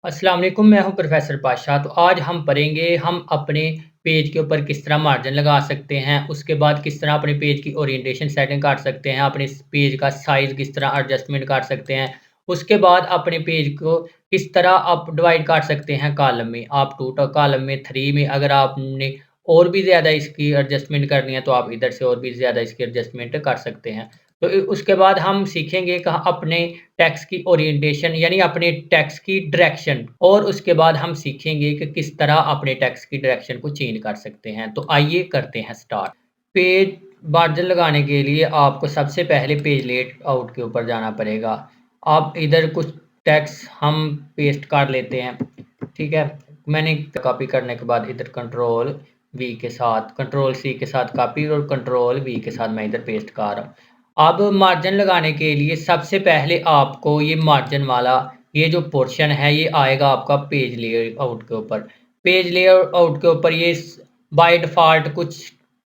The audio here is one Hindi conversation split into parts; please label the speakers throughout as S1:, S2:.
S1: अस्सलाम वालेकुम, मैं हूं प्रोफ़ेसर पाशा। तो आज हम पढ़ेंगे हम अपने पेज के ऊपर किस तरह मार्जिन लगा सकते हैं, उसके बाद किस तरह अपने पेज की ओरिएंटेशन सेटिंग कर सकते हैं, अपने पेज का साइज़ किस तरह एडजस्टमेंट कर सकते हैं। उसके बाद अपने पेज को किस तरह आप डिवाइड कर सकते हैं कॉलम में। आप 2 कॉलम में, 3 में अगर आपने और भी ज़्यादा इसकी एडजस्टमेंट करनी है तो आप इधर से और भी ज़्यादा इसकी एडजस्टमेंट कर सकते हैं। तो उसके बाद हम सीखेंगे कि अपने टेक्स्ट की ओरिएंटेशन यानी अपने टेक्स्ट की डायरेक्शन और उसके बाद हम सीखेंगे कि किस तरह अपने टेक्स्ट की डायरेक्शन को चेंज कर सकते हैं। तो आइए करते हैं स्टार्ट। पेज मार्जिन लगाने के लिए आपको सबसे पहले पेज लेआउट के ऊपर जाना पड़ेगा। आप इधर कुछ टेक्स्ट हम पेस्ट कर लेते हैं, ठीक है। मैंने कॉपी करने के बाद इधर कंट्रोल वी के साथ, कंट्रोल सी के साथ कॉपी और कंट्रोल वी के साथ मैं इधर पेस्ट कर रहा हूँ। अब मार्जिन लगाने के लिए सबसे पहले आपको ये मार्जिन वाला ये जो पोर्शन है ये आएगा आपका पेज लेआउट के ऊपर। पेज लेआउट के ऊपर ये बाय डिफ़ॉल्ट कुछ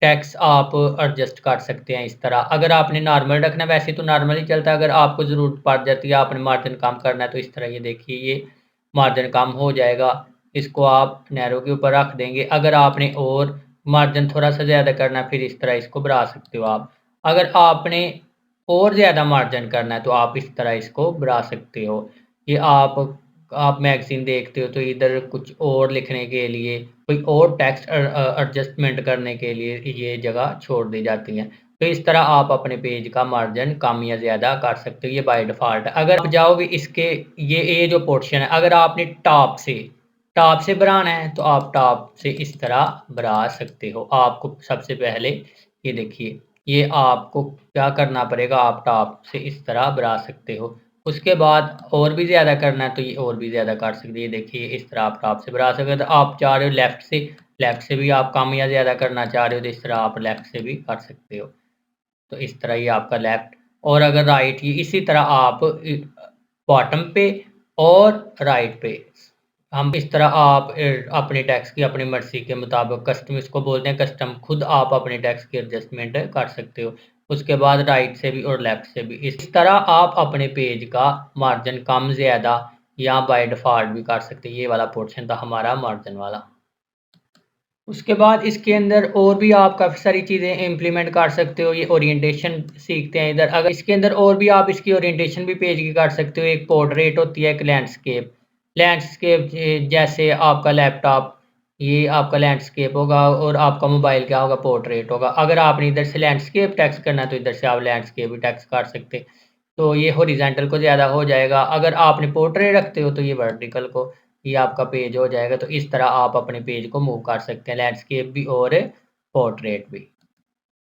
S1: टेक्स्ट आप एडजस्ट कर सकते हैं इस तरह। अगर आपने नॉर्मल रखना है वैसे तो नॉर्मल ही चलता है, अगर आपको ज़रूरत पड़ जाती है आपने मार्जिन कम करना है तो इस तरह ये देखिए ये मार्जिन कम हो जाएगा। इसको आप नैरो के ऊपर रख देंगे। अगर आपने और मार्जिन थोड़ा-सा ज़्यादा करना है फिर इस तरह इसको बढ़ा सकते हो आप। अगर आपने और ज़्यादा मार्जिन करना है तो आप इस तरह इसको बढ़ा सकते हो। ये आप मैगज़ीन देखते हो तो इधर कुछ और लिखने के लिए, कोई और टेक्स्ट एडजस्टमेंट करने के लिए ये जगह छोड़ दी जाती है। तो इस तरह आप अपने पेज का मार्जिन कम या ज़्यादा कर सकते हो, ये बाय डिफ़ॉल्ट है। अगर आप जाओगे इसके ये जो पोर्शन है अगर आपने टॉप से बढ़ाना है तो आप टॉप से इस तरह बढ़ा सकते हो। आपको सबसे पहले ये देखिए ये आपको क्या करना पड़ेगा, आप टॉप से इस तरह बढ़ा सकते हो। उसके बाद और भी ज़्यादा करना है तो ये और भी ज़्यादा कर सकते हैं। ये देखिए इस तरह आप टॉप से बढ़ा सकते हो। तो आप चाह रहे हो लेफ़्ट से भी आप कम या ज़्यादा करना चाह रहे हो तो इस तरह आप लेफ़्ट से भी कर सकते हो। तो इस तरह ये आपका लेफ़्ट और अगर राइट ये इसी तरह आप बॉटम पे और राइट पे हम इस तरह आप अपने टैक्स की अपनी मर्ज़ी के मुताबिक कस्टम इसको बोलते हैं कस्टम, खुद आप अपने टैक्स की एडजस्टमेंट कर सकते हो। उसके बाद राइट से भी और लेफ़्ट से भी। इस तरह आप अपने पेज का मार्जिन कम ज़्यादा या बाय डिफ़ॉल्ट भी कर सकते हैं। ये वाला पोर्शन था हमारा मार्जिन वाला। उसके बाद इसके अंदर और भी आप काफ़ी सारी चीज़ें इम्प्लीमेंट कर सकते हो। ये ओरिएंटेशन सीखते हैं इधर। अगर इसके अंदर और भी आप इसकी ओरिएंटेशन भी पेज की कर सकते हो। एक पोर्ट्रेट होती है, एक लैंडस्केप। लैंडस्केप जैसे आपका लैपटॉप ये आपका लैंडस्केप होगा और आपका मोबाइल क्या होगा, पोर्ट्रेट होगा। अगर आपने इधर से लैंडस्केप टेक्स्ट करना है तो इधर से आप लैंडस्केप भी टेक्स्ट कर सकते हैं। तो ये हॉरिज़ॉन्टल को ज़्यादा हो जाएगा। अगर आपने पोर्ट्रेट रखते हो तो ये वर्टिकल को ये आपका पेज हो जाएगा। तो इस तरह आप अपने पेज को मूव कर सकते हैं, लैंडस्केप भी और पोर्ट्रेट भी।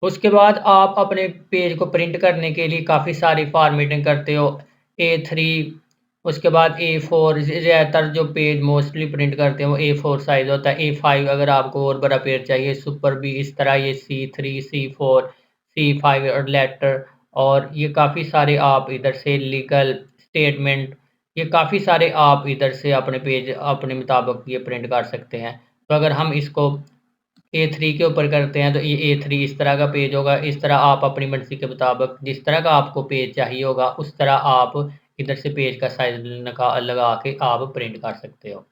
S1: उसके बाद आप अपने पेज को प्रिंट करने के लिए काफ़ी सारी फॉर्मेटिंग करते हो। A3 उसके बाद A4 ज़्यादातर जो पेज मोस्टली प्रिंट करते हैं वो A4 साइज़ होता है। A5 अगर आपको और बड़ा पेज चाहिए, सुपर भी इस तरह ये C3, C4, C5 और लेटर और ये काफ़ी सारे आप इधर से लीगल स्टेटमेंट ये काफ़ी सारे आप इधर से अपने पेज अपने मुताबिक ये प्रिंट कर सकते हैं। तो अगर हम इसको A3 के ऊपर करते हैं तो ये A3 इस तरह का पेज होगा। इस तरह आप अपनी मर्ज़ी के मुताबिक जिस तरह का आपको पेज चाहिए होगा उस तरह आप इधर से पेज का साइज़ लगा के आप प्रिंट कर सकते हो।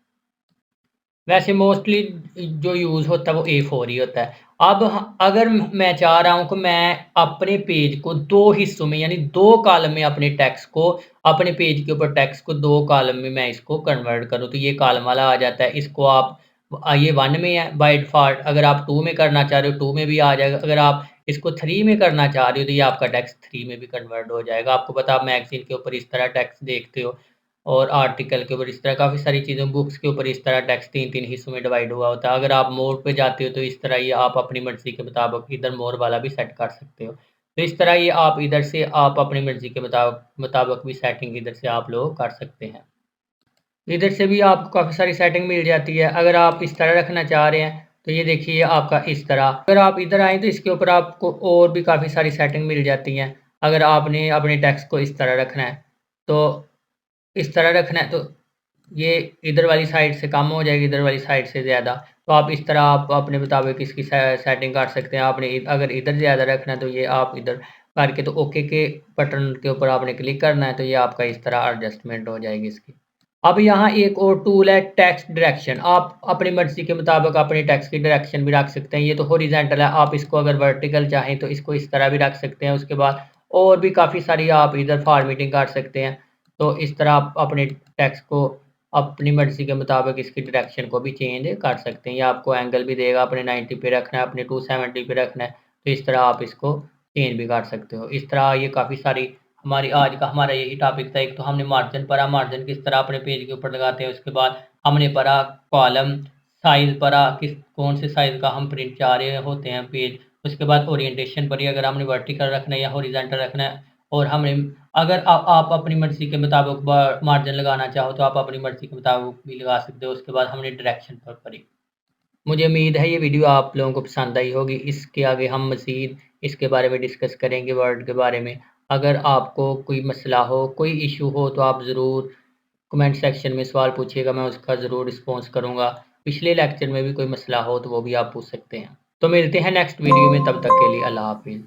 S1: वैसे मोस्टली जो यूज़ होता है वो A4 ही होता है। अब अगर मैं चाह रहा हूँ कि मैं अपने पेज को 2 हिस्सों में यानी 2 कॉलम में अपने टेक्स्ट को अपने पेज के ऊपर टेक्स्ट को 2 कॉलम में मैं इसको कन्वर्ट करूँ, तो ये कॉलम वाला आ जाता है। इसको आप ये 1 में है बाय डिफ़ॉल्ट, अगर आप 2 में करना चाह रहे हो 2 में भी आ जाएगा। अगर आप इसको 3 में करना चाह रहे हो तो ये आपका टेक्स्ट 3 में भी कन्वर्ट हो जाएगा। आपको पता है आप मैगज़ीन के ऊपर इस तरह टेक्स्ट देखते हो और आर्टिकल के ऊपर इस तरह काफ़ी सारी चीज़ें, बुक्स के ऊपर इस तरह टेक्स्ट 3-3 हिस्सों में डिवाइड हुआ होता है। अगर आप मोर पे जाते हो तो इस तरह ये आप अपनी मर्ज़ी के मुताबिक इधर मोर वाला भी सेट कर सकते हो। तो इस तरह ये आप इधर से आप अपनी मर्ज़ी के मुताबिक भी सेटिंग इधर से आप लोग कर सकते हैं। इधर से भी आपको काफ़ी सारी सेटिंग मिल जाती है। अगर आप इस तरह रखना चाह रहे हैं तो ये देखिए आपका इस तरह। अगर आप इधर आएँ तो इसके ऊपर आपको और भी काफ़ी सारी सेटिंग मिल जाती हैं। अगर आपने अपने टेक्स्ट को इस तरह रखना है तो इस तरह रखना है तो ये इधर वाली साइड से कम हो जाएगी, इधर वाली साइड से ज़्यादा। तो आप इस तरह आप अपने मुताबिक इसकी सेटिंग कर सकते हैं। आपने अगर इधर ज़्यादा रखना है तो ये आप इधर करके तो ओके के बटन के ऊपर आपने क्लिक करना है तो ये आपका इस तरह एडजस्टमेंट हो जाएगी इसकी। अब यहाँ एक और टूल है टेक्स्ट डायरेक्शन। आप अपनी मर्ज़ी के मुताबिक अपने टेक्स्ट की डायरेक्शन भी रख सकते हैं। ये तो हॉरिज़ॉन्टल है, आप इसको अगर वर्टिकल चाहें तो इसको इस तरह भी रख सकते हैं। उसके बाद और भी काफ़ी सारी आप इधर फॉर्मेटिंग कर सकते हैं। तो इस तरह आप अपने टेक्स्ट को अपनी मर्ज़ी के मुताबिक इसकी डायरेक्शन को भी चेंज कर सकते हैं। ये आपको एंगल भी देगा, अपने 90 पे रखना है, अपने 270 पे रखना है, तो इस तरह आप इसको चेंज भी कर सकते हो। इस तरह ये काफ़ी सारी हमारी आज का हमारा यही टॉपिक था। एक तो हमने मार्जिन पढ़ा, मार्जिन किस तरह अपने पेज के ऊपर लगाते हैं। उसके बाद हमने पढ़ा कॉलम साइज़ पढ़ा, किस कौन से साइज़ का हम प्रिंट चाह रहे होते हैं पेज। उसके बाद ओरिएंटेशन पढ़ी, अगर हमने वर्टिकल रखना है या हॉरिजॉन्टल रखना है। और हमने अगर आप अपनी मर्ज़ी के मुताबिक मार्जिन लगाना चाहो तो आप अपनी मर्ज़ी के मुताबिक भी लगा सकते हो। उसके बाद हमने डायरेक्शन पर पढ़ी। मुझे उम्मीद है ये वीडियो आप लोगों को पसंद आई होगी। इसके आगे हम मज़ीद इसके बारे में डिस्कस करेंगे, वर्ड के बारे में। अगर आपको कोई मसला हो, कोई इश्यू हो तो आप ज़रूर कमेंट सेक्शन में सवाल पूछिएगा, मैं उसका ज़रूर रिस्पॉन्स करूँगा। पिछले लेक्चर में भी कोई मसला हो तो वो भी आप पूछ सकते हैं। तो मिलते हैं नेक्स्ट वीडियो में, तब तक के लिए अल्लाह हाफ़िज़।